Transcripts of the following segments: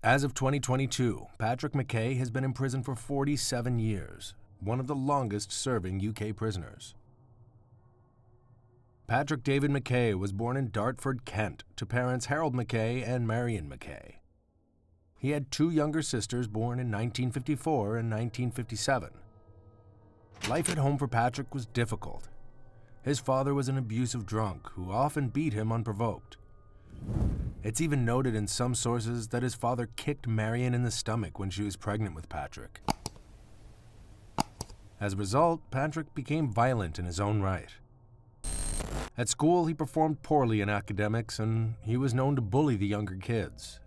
As of 2022, Patrick MacKay has been in prison for 47 years, one of the longest-serving UK prisoners. Patrick David MacKay was born in Dartford, Kent, to parents Harold MacKay and Marion MacKay. He had two younger sisters born in 1954 and 1957. Life at home for Patrick was difficult. His father was an abusive drunk who often beat him unprovoked. It's even noted in some sources that his father kicked Marion in the stomach when she was pregnant with Patrick. As a result, Patrick became violent in his own right. At school, he performed poorly in academics, and he was known to bully the younger kids.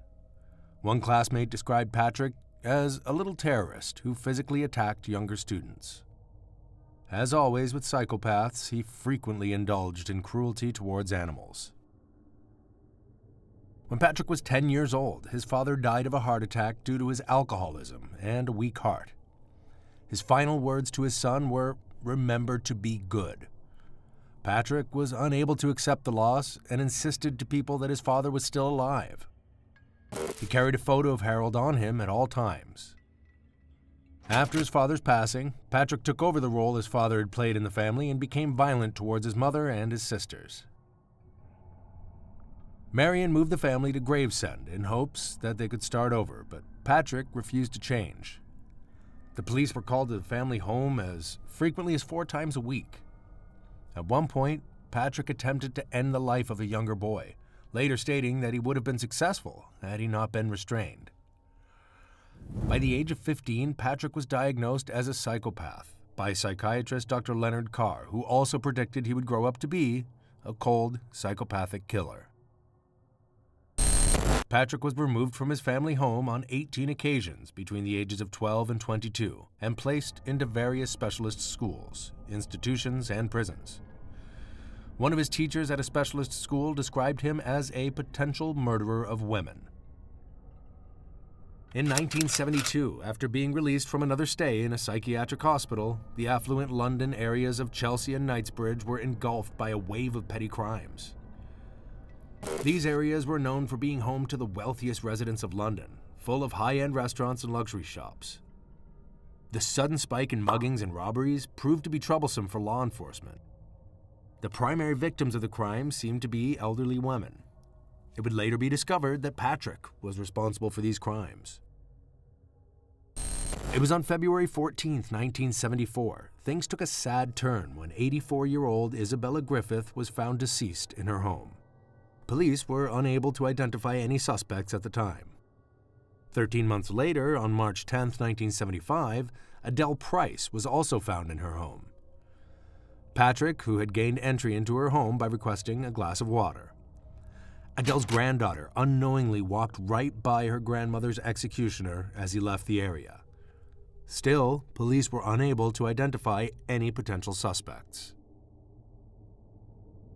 One classmate described Patrick as a little terrorist who physically attacked younger students. As always with psychopaths, he frequently indulged in cruelty towards animals. When Patrick was 10 years old, his father died of a heart attack due to his alcoholism and a weak heart. His final words to his son were, "Remember to be good." Patrick was unable to accept the loss and insisted to people that his father was still alive. He carried a photo of Harold on him at all times. After his father's passing, Patrick took over the role his father had played in the family and became violent towards his mother and his sisters. Marion moved the family to Gravesend in hopes that they could start over, but Patrick refused to change. The police were called to the family home as frequently as 4 times a week. At one point, Patrick attempted to end the life of a younger boy, later stating that he would have been successful had he not been restrained. By the age of 15, Patrick was diagnosed as a psychopath by psychiatrist Dr. Leonard Carr, who also predicted he would grow up to be a cold, psychopathic killer. Patrick was removed from his family home on 18 occasions between the ages of 12 and 22 and placed into various specialist schools, institutions, and prisons. One of his teachers at a specialist school described him as a potential murderer of women. In 1972, after being released from another stay in a psychiatric hospital, the affluent London areas of Chelsea and Knightsbridge were engulfed by a wave of petty crimes. These areas were known for being home to the wealthiest residents of London, full of high-end restaurants and luxury shops. The sudden spike in muggings and robberies proved to be troublesome for law enforcement. The primary victims of the crime seemed to be elderly women. It would later be discovered that Patrick was responsible for these crimes. It was on February 14, 1974, things took a sad turn when 84-year-old Isabella Griffith was found deceased in her home. Police were unable to identify any suspects at the time. 13 months later, on March 10, 1975, Adele Price was also found in her home. Patrick, who had gained entry into her home by requesting a glass of water. Adele's granddaughter unknowingly walked right by her grandmother's executioner as he left the area. Still, police were unable to identify any potential suspects.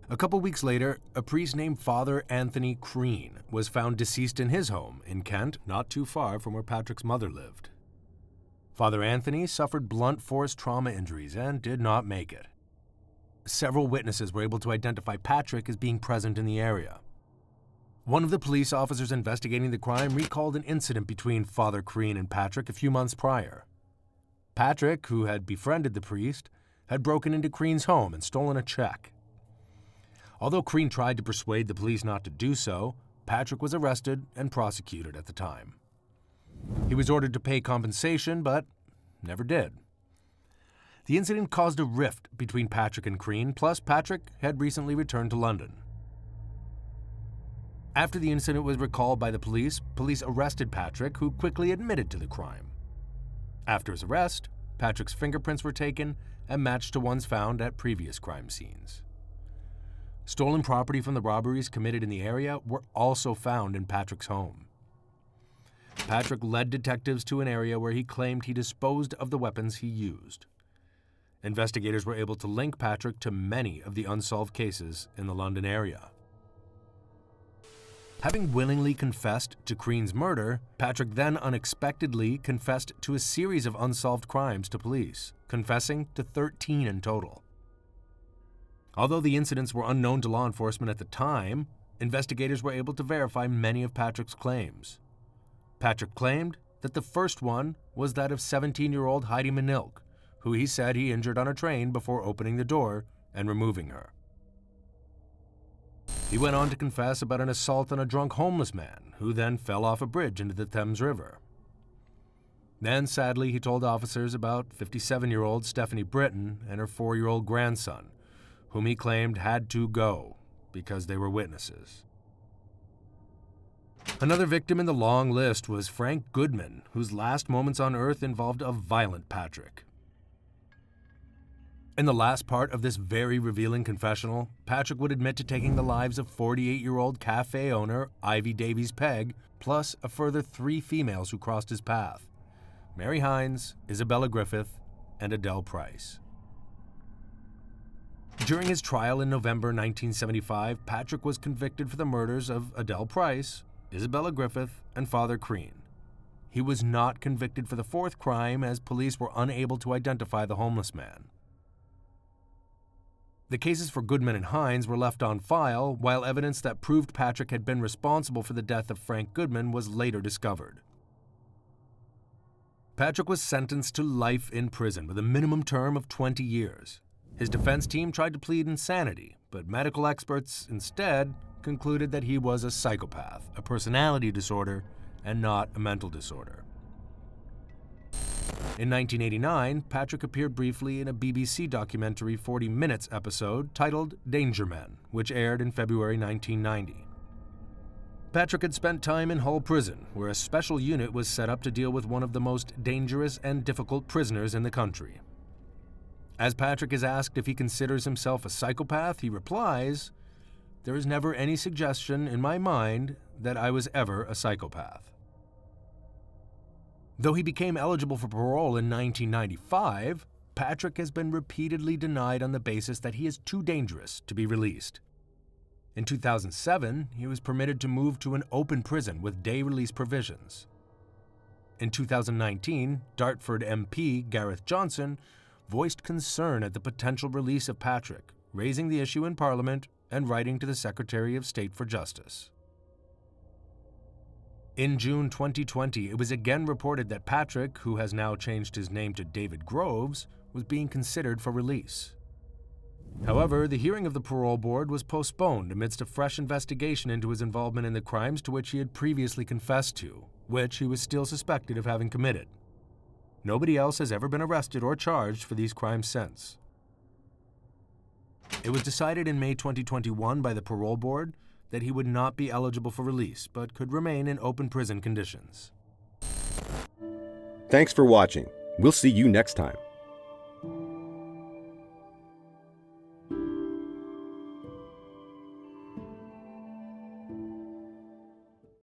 A couple weeks later, a priest named Father Anthony Crean was found deceased in his home in Kent, not too far from where Patrick's mother lived. Father Anthony suffered blunt force trauma injuries and did not make it. Several witnesses were able to identify Patrick as being present in the area. One of the police officers investigating the crime recalled an incident between Father Crean and Patrick a few months prior. Patrick, who had befriended the priest, had broken into Crean's home and stolen a check. Although Crean tried to persuade the police not to do so, Patrick was arrested and prosecuted at the time. He was ordered to pay compensation, but never did. The incident caused a rift between Patrick and Crean, plus Patrick had recently returned to London. After the incident was recalled by the police arrested Patrick, who quickly admitted to the crime. After his arrest, Patrick's fingerprints were taken and matched to ones found at previous crime scenes. Stolen property from the robberies committed in the area were also found in Patrick's home. Patrick led detectives to an area where he claimed he disposed of the weapons he used. Investigators were able to link Patrick to many of the unsolved cases in the London area. Having willingly confessed to Crean's murder, Patrick then unexpectedly confessed to a series of unsolved crimes to police, confessing to 13 in total. Although the incidents were unknown to law enforcement at the time, investigators were able to verify many of Patrick's claims. Patrick claimed that the first one was that of 17-year-old Heidi Manilk, who he said he injured on a train before opening the door and removing her. He went on to confess about an assault on a drunk homeless man who then fell off a bridge into the Thames River. Then, sadly, he told officers about 57-year-old Stephanie Britton and her 4-year-old grandson, whom he claimed had to go because they were witnesses. Another victim in the long list was Frank Goodman, whose last moments on Earth involved a violent Patrick. In the last part of this very revealing confessional, Patrick would admit to taking the lives of 48-year-old cafe owner Ivy Davies Pegg, plus a further 3 females who crossed his path: Mary Hines, Isabella Griffith, and Adele Price. During his trial in November 1975, Patrick was convicted for the murders of Adele Price, Isabella Griffith, and Father Crean. He was not convicted for the 4th crime, as police were unable to identify the homeless man. The cases for Goodman and Hines were left on file, while evidence that proved Patrick had been responsible for the death of Frank Goodman was later discovered. Patrick was sentenced to life in prison with a minimum term of 20 years. His defense team tried to plead insanity, but medical experts instead concluded that he was a psychopath, a personality disorder, and not a mental disorder. In 1989, Patrick appeared briefly in a BBC documentary 40 Minutes episode titled Danger Men, which aired in February 1990. Patrick had spent time in Hull Prison, where a special unit was set up to deal with one of the most dangerous and difficult prisoners in the country. As Patrick is asked if he considers himself a psychopath, he replies, "There is never any suggestion in my mind that I was ever a psychopath." Though he became eligible for parole in 1995, Patrick has been repeatedly denied on the basis that he is too dangerous to be released. In 2007, he was permitted to move to an open prison with day release provisions. In 2019, Dartford MP Gareth Johnson voiced concern at the potential release of Patrick, raising the issue in Parliament and writing to the Secretary of State for Justice. In June 2020, it was again reported that Patrick, who has now changed his name to David Groves, was being considered for release. However, the hearing of the parole board was postponed amidst a fresh investigation into his involvement in the crimes to which he had previously confessed to, which he was still suspected of having committed. Nobody else has ever been arrested or charged for these crimes since. It was decided in May 2021 by the parole board that he would not be eligible for release, but could remain in open prison conditions. Thanks for watching. We'll see you next time.